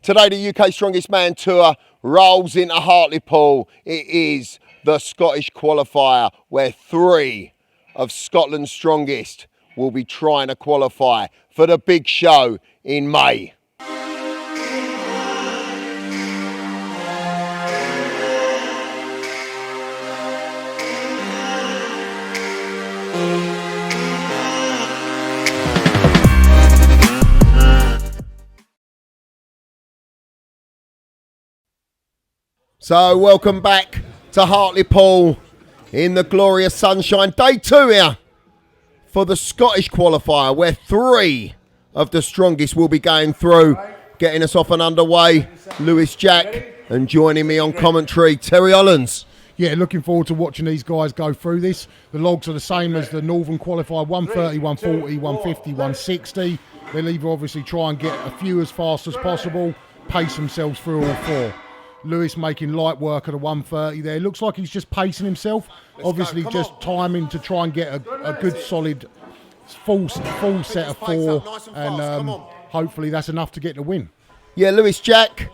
Today, the UK Strongest Man Tour rolls into Hartlepool. It is the Scottish Qualifier, where 3 of Scotland's strongest will be trying to qualify for the big show in May. So welcome back to Hartlepool in the glorious sunshine. Day 2 here for the Scottish Qualifier, where 3 of the strongest will be going through. Getting us off and underway, Lewis Jack, and joining me on commentary, Terry Hollands. Yeah, looking forward to watching these guys go through this. The logs are the same as the Northern Qualifier, 130, 140, 150, 160. They'll either obviously try and get a few as fast as possible, pace themselves through all 4. Lewis making light work at a 130 there. Looks like he's just pacing himself. Obviously just timing to try and get a good solid full set of 4. And hopefully that's enough to get the win. Yeah, Lewis Jack,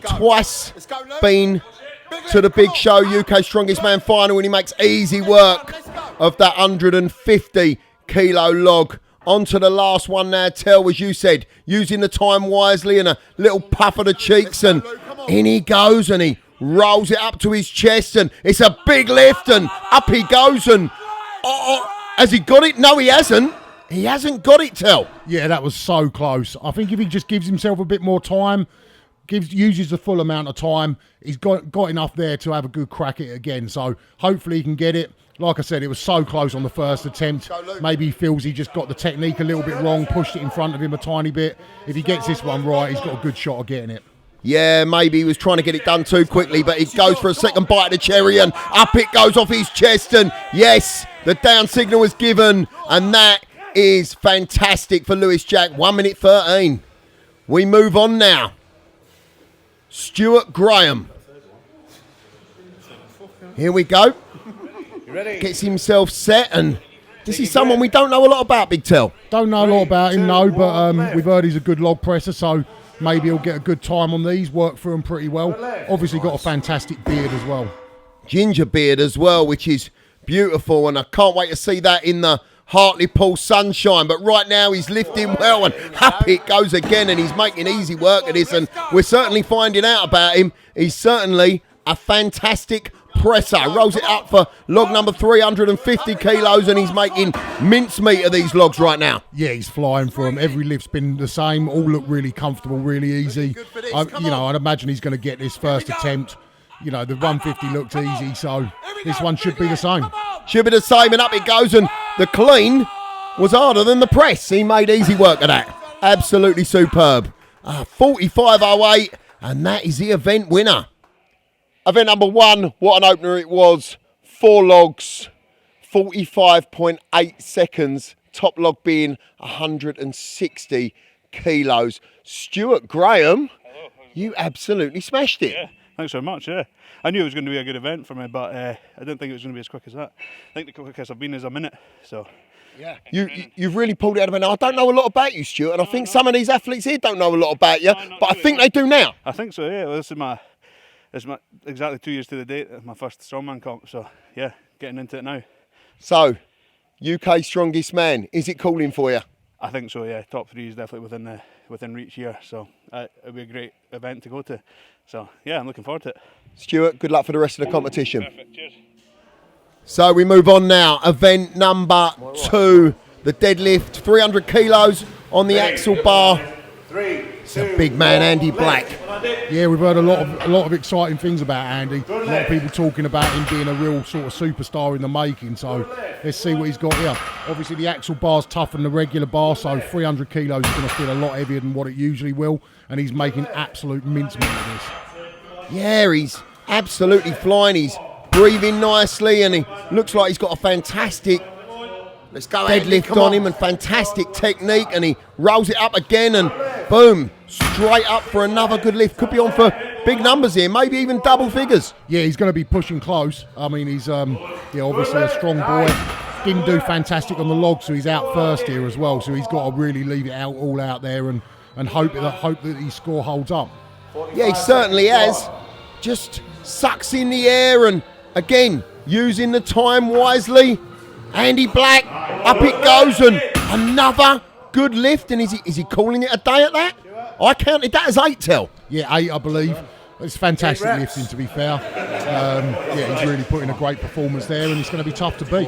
twice been to the big show, UK Strongest Man final, and he makes easy work of that 150 kilo log. On to the last one now, Tel, as you said, using the time wisely and a little puff of the cheeks, and in he goes and he rolls it up to his chest, and it's a big lift, and up he goes, and has he got it? No, he hasn't. He hasn't got it, Tel. Yeah, that was so close. I think if he just gives himself a bit more time, uses the full amount of time, he's got enough there to have a good crack at it again. So hopefully he can get it. Like I said, it was so close on the first attempt. Maybe he feels he just got the technique a little bit wrong, pushed it in front of him a tiny bit. If he gets this one right, he's got a good shot of getting it. Yeah, maybe he was trying to get it done too quickly, but he goes for a second bite of the cherry, and up it goes off his chest, and yes, the down signal was given, and that is fantastic for Lewis Jack. 1 minute 13. We move on now. Stuart Graham. Here we go. Gets himself set, and this is someone we don't know a lot about, Big Tel. Don't know a lot about him, no, but we've heard he's a good log presser, so maybe he'll get a good time on these, work through them pretty well. Obviously got a fantastic beard as well. Ginger beard as well, which is beautiful, and I can't wait to see that in the Hartlepool sunshine. But right now he's lifting well, and up it goes again, and he's making easy work of this, and we're certainly finding out about him. He's certainly a fantastic presser. Rolls it up for log number 350 kilos, and he's making mincemeat of these logs right now. Yeah, he's flying for them. Every lift's been the same. All look really comfortable, really easy. I'd imagine he's going to get this first attempt. The 150 looked easy, so this one should be the same. Should be the same, and up it goes, and the clean was harder than the press. He made easy work of that. Absolutely superb. 45.08, and that is the event winner. Event number 1, what an opener it was. 4 logs, 45.8 seconds. Top log being 160 kilos. Stuart Graham, you absolutely smashed it. Yeah, thanks very much, yeah. I knew it was going to be a good event for me, but I didn't think it was going to be as quick as that. I think the quickest I've been is a minute, so... Yeah, you've really pulled it out of it. Now, I don't know a lot about you, Stuart, and I think some of these athletes here don't know a lot about you, but I think they do now. I think so, yeah. Well, this is my exactly 2 years to the date, my first strongman comp, so yeah, getting into it now. So, UK Strongest Man, is it calling for you? I think so, yeah. Top 3 is definitely within reach here, so it'll be a great event to go to. So yeah, I'm looking forward to it. Stuart, good luck for the rest of the competition. Perfect, cheers. So we move on now. Event number 2, the deadlift, 300 kilos on the axle bar. It's a big man, Andy Black. Yeah, we've heard a lot of exciting things about Andy. A lot of people talking about him being a real sort of superstar in the making. So let's see what he's got here. Obviously, the axle bar's tougher than the regular bar, so 300 kilos is going to feel a lot heavier than what it usually will. And he's making absolute mincemeat of this. Yeah, he's absolutely flying. He's breathing nicely, and he looks like he's got a fantastic deadlift on him and fantastic technique, and he rolls it up again, and boom, straight up for another good lift. Could be on for big numbers here, maybe even double figures. Yeah, he's going to be pushing close. I mean, he's obviously a strong boy. Didn't do fantastic on the log, so he's out first here as well, so he's got to really leave it all out there and and hope that his score holds up. Yeah, he certainly has. Just sucks in the air and, again, using the time wisely. Andy Black, up it goes, and another good lift. And is he calling it a day at that? I counted that as 8, Tel. Yeah, 8, I believe. It's fantastic lifting, to be fair. Yeah, he's really put in a great performance there, and it's going to be tough to beat.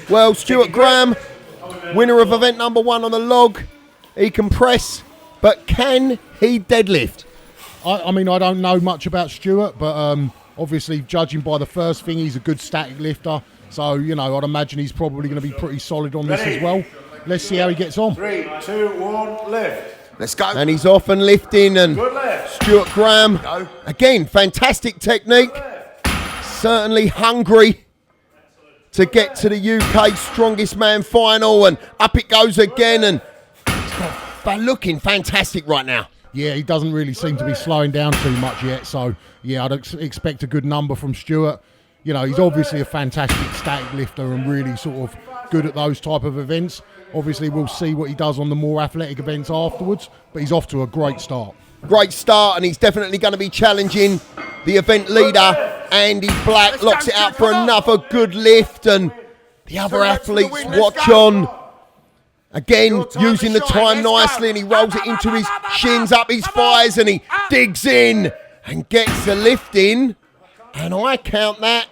Well, Stuart Graham, winner of event number 1 on the log. He can press, but can he deadlift? I mean, I don't know much about Stuart, but obviously, judging by the first thing, he's a good static lifter. So, you know, I'd imagine he's probably going to be pretty solid on this as well. Let's see how he gets on. 3, 2, 1, lift. Let's go. And he's off and lifting, and Stuart Graham, again, fantastic technique. Certainly hungry to get to the UK Strongest Man final, and up it goes again, and he's looking fantastic right now. Yeah, he doesn't really seem to be slowing down too much yet, so yeah, I'd expect a good number from Stuart. You know, he's obviously a fantastic static lifter and really sort of good at those type of events. Obviously, we'll see what he does on the more athletic events afterwards, but he's off to a great start. Great start, and he's definitely going to be challenging the event leader, Andy Black. Locks it out for another good lift, and the other athletes watch on. Again, using the time nicely, and he rolls it into his shins, up his thighs, and he digs in and gets the lift in. And I count that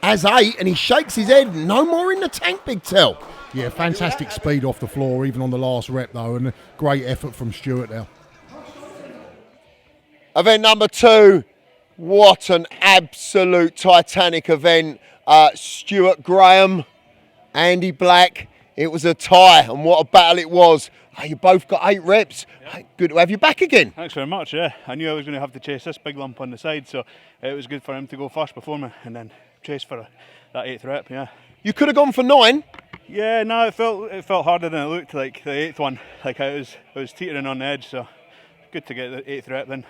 as 8, and he shakes his head. No more in the tank, Big Tel. Yeah, fantastic speed off the floor, even on the last rep, though, and a great effort from Stuart there. Event number 2, what an absolute titanic event. Stuart Graham, Andy Black, it was a tie, and what a battle it was. You both got 8 reps. Good to have you back again. Thanks very much, yeah. I knew I was going to have to chase this big lump on the side, so it was good for him to go first before me and then chase for that 8th rep, yeah. You could have gone for 9. Yeah, no, it felt harder than it looked, like the 8th one. Like I was teetering on the edge, so good to get the 8th rep then.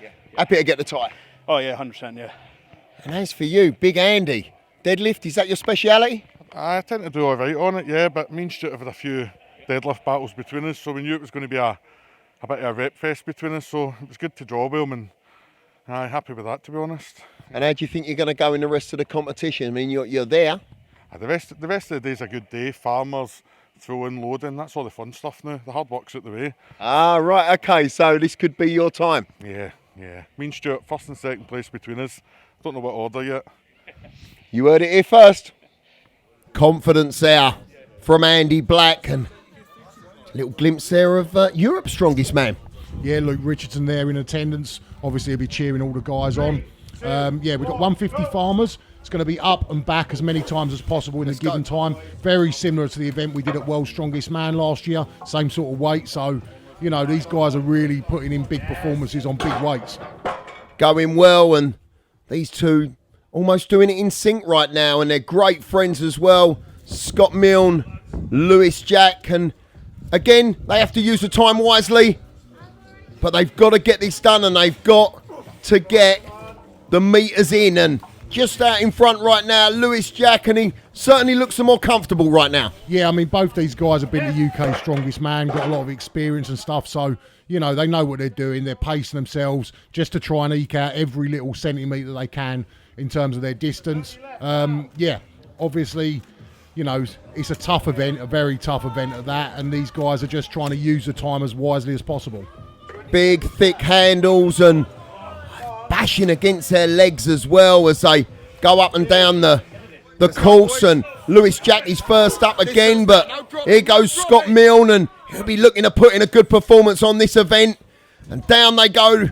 Yeah. Happy to get the tie. Oh yeah, 100%, yeah. And as for you, Big Andy, deadlift, is that your speciality? I tend to do all right on it, yeah, but me and Stuart have had a few deadlift battles between us, so we knew it was going to be a bit of a rep fest between us, so it was good to draw with him, and I'm happy with that, to be honest. And how do you think you're going to go in the rest of the competition? I mean, you're there. The rest of the day's a good day. Farmers, throwing, loading, that's all the fun stuff now. The hard work's out the way. Ah, right, okay, so this could be your time. Yeah. Me and Stuart, first and second place between us. Don't know what order yet. You heard it here first. Confidence there from Andy Black, and a little glimpse there of Europe's Strongest Man. Yeah, Luke Richardson there in attendance. Obviously, he'll be cheering all the guys on. Yeah, we've got 150 farmers. It's going to be up and back as many times as possible in a given time. Very similar to the event we did at World's Strongest Man last year. Same sort of weight. So, you know, these guys are really putting in big performances on big weights. Going well, and these two almost doing it in sync right now, and they're great friends as well. Scott Milne, Lewis Jack, and again, they have to use the time wisely, but they've got to get this done, and they've got to get the meters in. And just out in front right now, Lewis Jack, and he certainly looks more comfortable right now. Yeah, I mean, both these guys have been the UK Strongest Man, got a lot of experience and stuff, so, you know, they know what they're doing. They're pacing themselves just to try and eke out every little centimetre they can in terms of their distance. Yeah, obviously, you know, it's a tough event, a very tough event at that, and these guys are just trying to use the time as wisely as possible. Big, thick handles and bashing against their legs as well as they go up and down the course. And Lewis Jack is first up again, but here goes Scott Milne, and he'll be looking to put in a good performance on this event. And down they go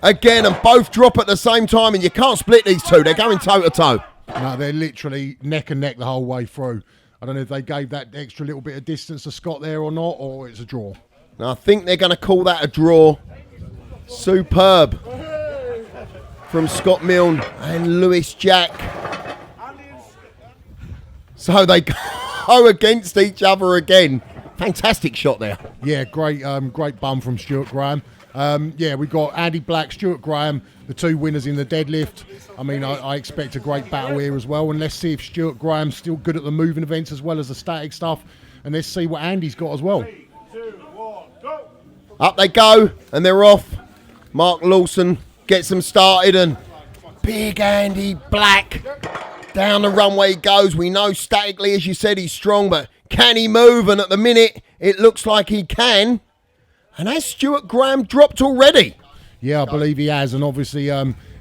again, and both drop at the same time, and you can't split these two. They're going toe to toe. No, they're literally neck and neck the whole way through. I don't know if they gave that extra little bit of distance to Scott there or not, or it's a draw. Now, I think they're going to call that a draw. Superb from Scott Milne and Lewis Jack. So they go against each other again. Fantastic shot there. Yeah, great bum from Stuart Graham. Yeah, we've got Andy Black, Stuart Graham, the two winners in the deadlift. I mean, I expect a great battle here as well. And let's see if Stuart Graham's still good at the moving events as well as the static stuff. And let's see what Andy's got as well. 3, 2, 1, go. Up they go, and they're off. Mark Lawson gets them started, and big Andy Black down the runway he goes. We know statically, as you said, he's strong, but can he move? And at the minute, it looks like he can. And has Stuart Graham dropped already? Yeah, I believe he has, and obviously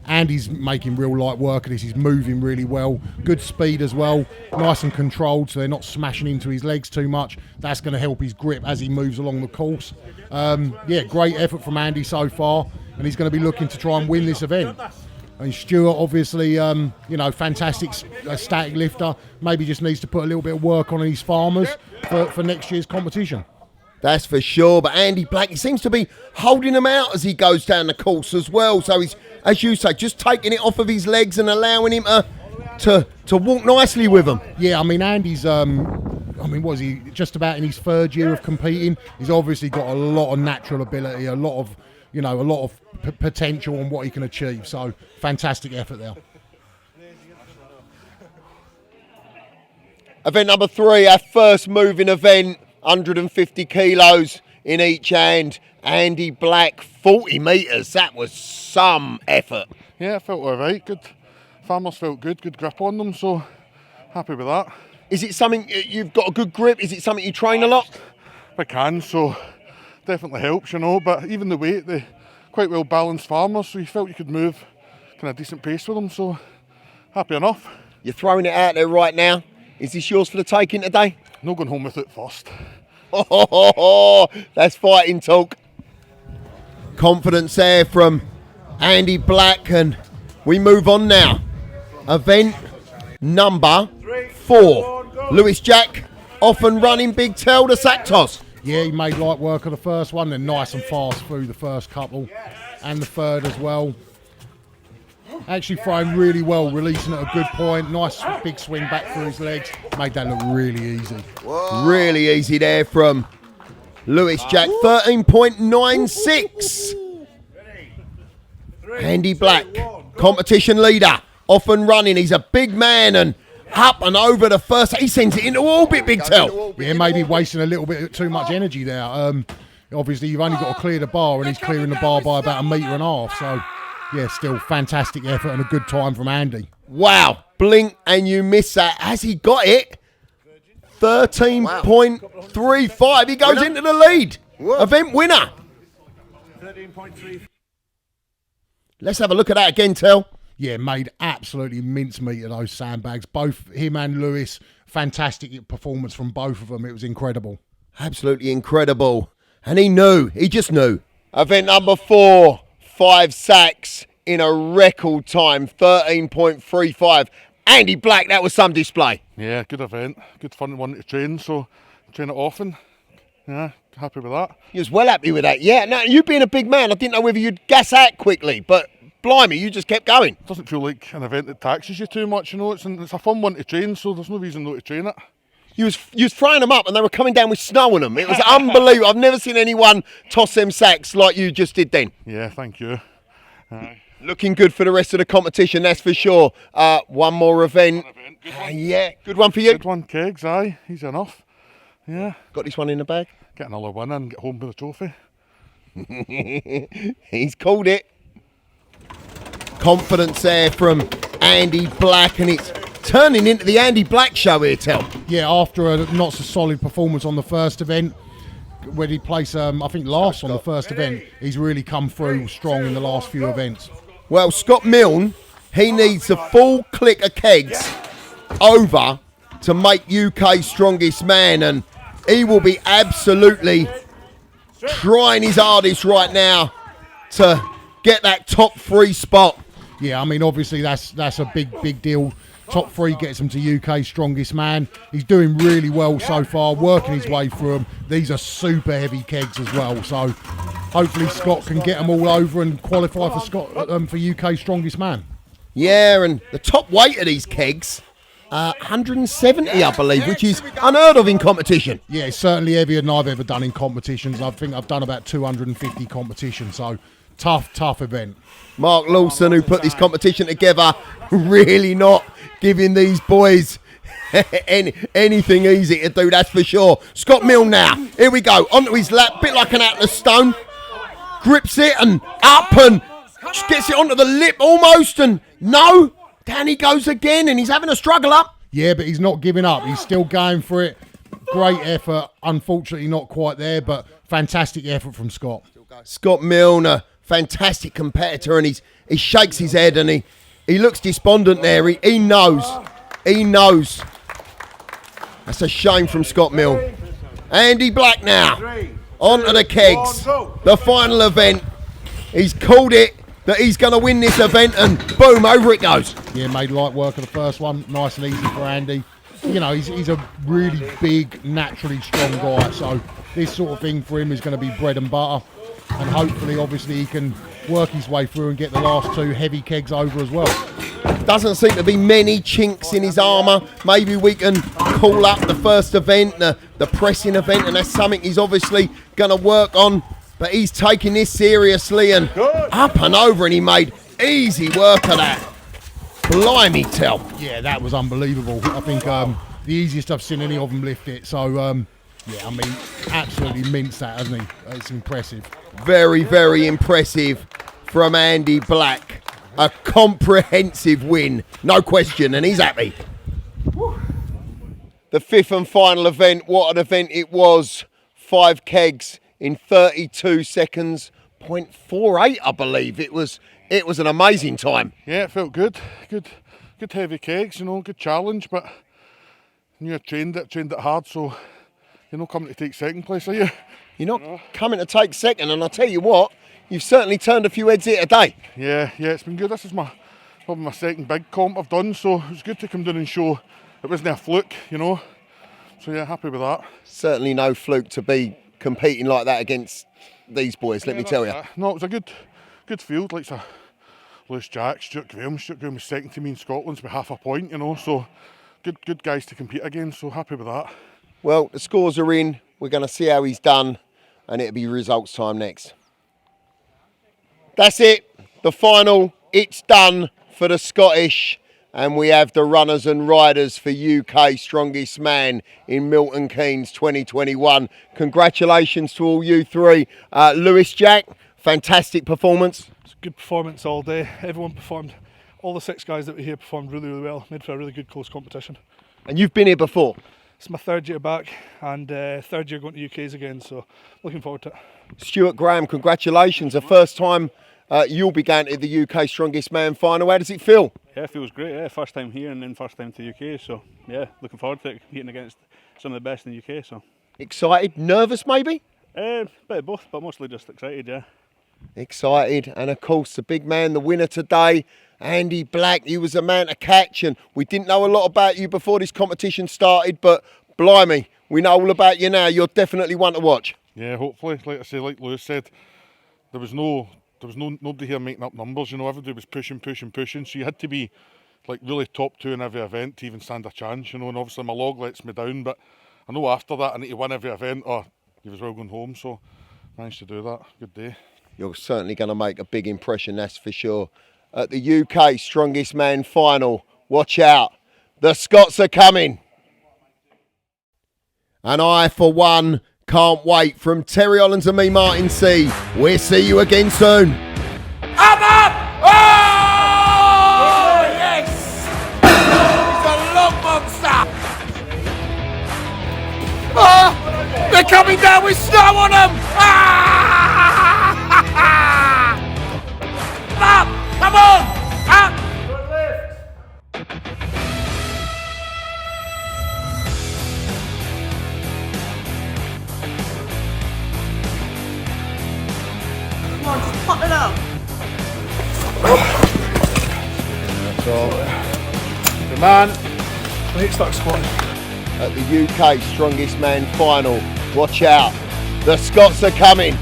Andy's making real light work of this. He's moving really well, good speed as well, nice and controlled, so they're not smashing into his legs too much. That's going to help his grip as he moves along the course. Yeah, great effort from Andy so far, and he's going to be looking to try and win this event. And Stuart, obviously, you know, fantastic static lifter. Maybe just needs to put a little bit of work on his farmers for next year's competition. That's for sure. But Andy Black, he seems to be holding him out as he goes down the course as well. So he's, as you say, just taking it off of his legs and allowing him to walk nicely with them. Yeah, I mean, Andy's, I mean, what is he, just about in his third year of competing? He's obviously got a lot of natural ability, a lot of, you know, a lot of potential on what he can achieve. So fantastic effort there. Event number 3, our first moving event, 150 kilos in each hand. Andy Black, 40 metres. That was some effort. Yeah, it felt all right. Good. Farmers felt good. Good grip on them. So happy with that. Is it something you've got a good grip? Is it something you train a lot? If I can, so definitely helps, you know. But even the weight, they quite well balanced farmers, so you felt you could move kind of decent pace with them. So happy enough. You're throwing it out there right now. Is this yours for the taking today? No going home with it first. Oh, that's fighting talk. Confidence there from Andy Black, and we move on now. Event number 4. Lewis Jack off and running Big Tell the sack toss. Yeah, he made light work of the first one, then nice and fast through the first couple and the third as well. Actually throwing really well, releasing at a good point. Nice big swing back through his legs. Made that look really easy. Whoa. Really easy there from Lewis Jack. 13.96. Andy Black, competition leader, off and running. He's a big man, and up and over the first. He sends it into orbit, Big Tell. Yeah, maybe wasting a little bit too much energy there. Obviously, you've only got to clear the bar, and he's clearing the bar by about 1.5 meters. So, yeah, still fantastic effort and a good time from Andy. Wow, blink and you miss that. Has he got it? 13.35. He goes into the lead. Whoa. Event winner. 13.3. Let's have a look at that again, Tell. Yeah, made absolutely mincemeat of those sandbags. Both him and Lewis, fantastic performance from both of them. It was incredible. Absolutely incredible. And he knew. He just knew. Event number 4. 5 sacks in a record time, 13.35. Andy Black, that was some display. Yeah, good event. Good fun one to train, so train it often. Yeah, happy with that. You was well happy with that. Yeah, now you being a big man, I didn't know whether you'd gas out quickly, but blimey, you just kept going. It doesn't feel like an event that taxes you too much, you know. It's a fun one to train, so there's no reason not to train it. You was frying them up and they were coming down with snow on them. It was unbelievable. I've never seen anyone toss them sacks like you just did then. Yeah, thank you. Looking good for the rest of the competition, that's for sure. One more event. Good one. Yeah, good one for you. Good one, Kegs, aye. Easy enough. Yeah. Got this one in the bag? Get another one and get home with a trophy. He's called it. Confidence there from Andy Black, and it's turning into the Andy Black show here, Tell. Yeah, after a not so solid performance on the first event, where he placed, I think, last on the first event, he's really come through strong in the last few events. Well, Scott Milne, he needs a full click of kegs over to make UK's strongest man, and he will be absolutely trying his hardest right now to get that top 3 spot. Yeah, I mean, obviously that's a big deal. Top 3 gets him to UK's strongest man. He's doing really well so far, working his way through them. These are super heavy kegs as well, so hopefully Scott can get them all over and qualify for for UK's strongest man. Yeah, and the top weight of these kegs, 170, I believe, which is unheard of in competition. Yeah, it's certainly heavier than I've ever done in competitions. I think I've done about 250 competitions, so tough event. Mark Lawson, who put this competition together, really not giving these boys anything easy to do, that's for sure. Scott Milne now, here we go, onto his lap, bit like an Atlas stone. grips it and up and just gets it onto the lip almost, and no, down he goes again, and he's having a struggle up. Yeah, but he's not giving up. He's still going for it. Great effort. Unfortunately, not quite there, but fantastic effort from Scott. Scott Milner, fantastic competitor, and he shakes his head and he looks despondent there. He knows. He knows. That's a shame from Scott Mill. Andy Black now. On to the kegs. The final event. He's called it that he's going to win this event, and boom, over it goes. Yeah, made light work of the first one. Nice and easy for Andy. You know, he's a really big, naturally strong guy, so this sort of thing for him is going to be bread and butter, and hopefully, obviously, he can work his way through and get the last two heavy kegs over as well. Doesn't seem to be many chinks in his armour. Maybe we can call up the first event, the pressing event, and that's something he's obviously going to work on, but he's taking this seriously and up and over, and he made easy work of that. Blimey, tell. Yeah, that was unbelievable. I think the easiest I've seen any of them lift it. So, yeah, I mean, absolutely minced that, hasn't he? It's impressive. Very, very impressive from Andy Black. A comprehensive win, no question, and he's happy. The fifth and final event, what an event it was. 5 kegs in 32 seconds, 0.48, I believe. It was an amazing time. Yeah, it felt good. Good heavy kegs, you know, good challenge, but you trained it hard, so you're not coming to take second place, are you? You're not coming to take second, and I'll tell you what, you've certainly turned a few heads here today. Yeah, it's been good. This is probably my second big comp I've done, so it was good to come down and show it wasn't a fluke, you know. So yeah, happy with that. Certainly no fluke to be competing like that against these boys, let me tell you. No, it was a good field, like Lewis Jack, Stuart Graham. Stuart Graham was second to me in Scotland with half a point, you know, so good guys to compete against, so happy with that. Well, the scores are in. We're going to see how he's done, and it'll be results time next. That's it. The final, it's done for the Scottish, and we have the runners and riders for UK Strongest Man in Milton Keynes 2021. Congratulations to all you three. Lewis Jack, fantastic performance. It's a good performance all day. Everyone performed. All the 6 guys that were here performed really, really well. Made for a really good close competition. And you've been here before? It's my 3rd year back, and 3rd year going to UK's again, so looking forward to it. Stuart Graham, congratulations. The first time you'll be going to the UK Strongest Man final. How does it feel? Yeah, it feels great. Yeah, first time here and then first time to the UK. So yeah, looking forward to it, competing against some of the best in the UK. So excited, nervous maybe? Bit of both, but mostly just excited. Yeah. Excited, and of course the big man, the winner today, Andy Black. You was a man to catch, and we didn't know a lot about you before this competition started, but blimey, we know all about you now. You're definitely one to watch. Yeah, hopefully. Like I say, like Lewis said, there was nobody here making up numbers, you know, everybody was pushing, so you had to be like really top 2 in every event to even stand a chance, you know, and obviously my log lets me down, but I know after that I need to win every event or you was well going home, so managed to do that. Good day. You're certainly going to make a big impression, that's for sure. At the UK Strongest Man final, watch out, the Scots are coming. And I, for one, can't wait. From Terry Hollands and me, Martin C, we'll see you again soon. Up! Oh, yes! He's a long monster! Oh, they're coming down with snow on them! Up! Come on! Up! Come on, just pop it up. That's all. Good man. I need to start squatting. At the UK Strongest Man final, watch out, the Scots are coming.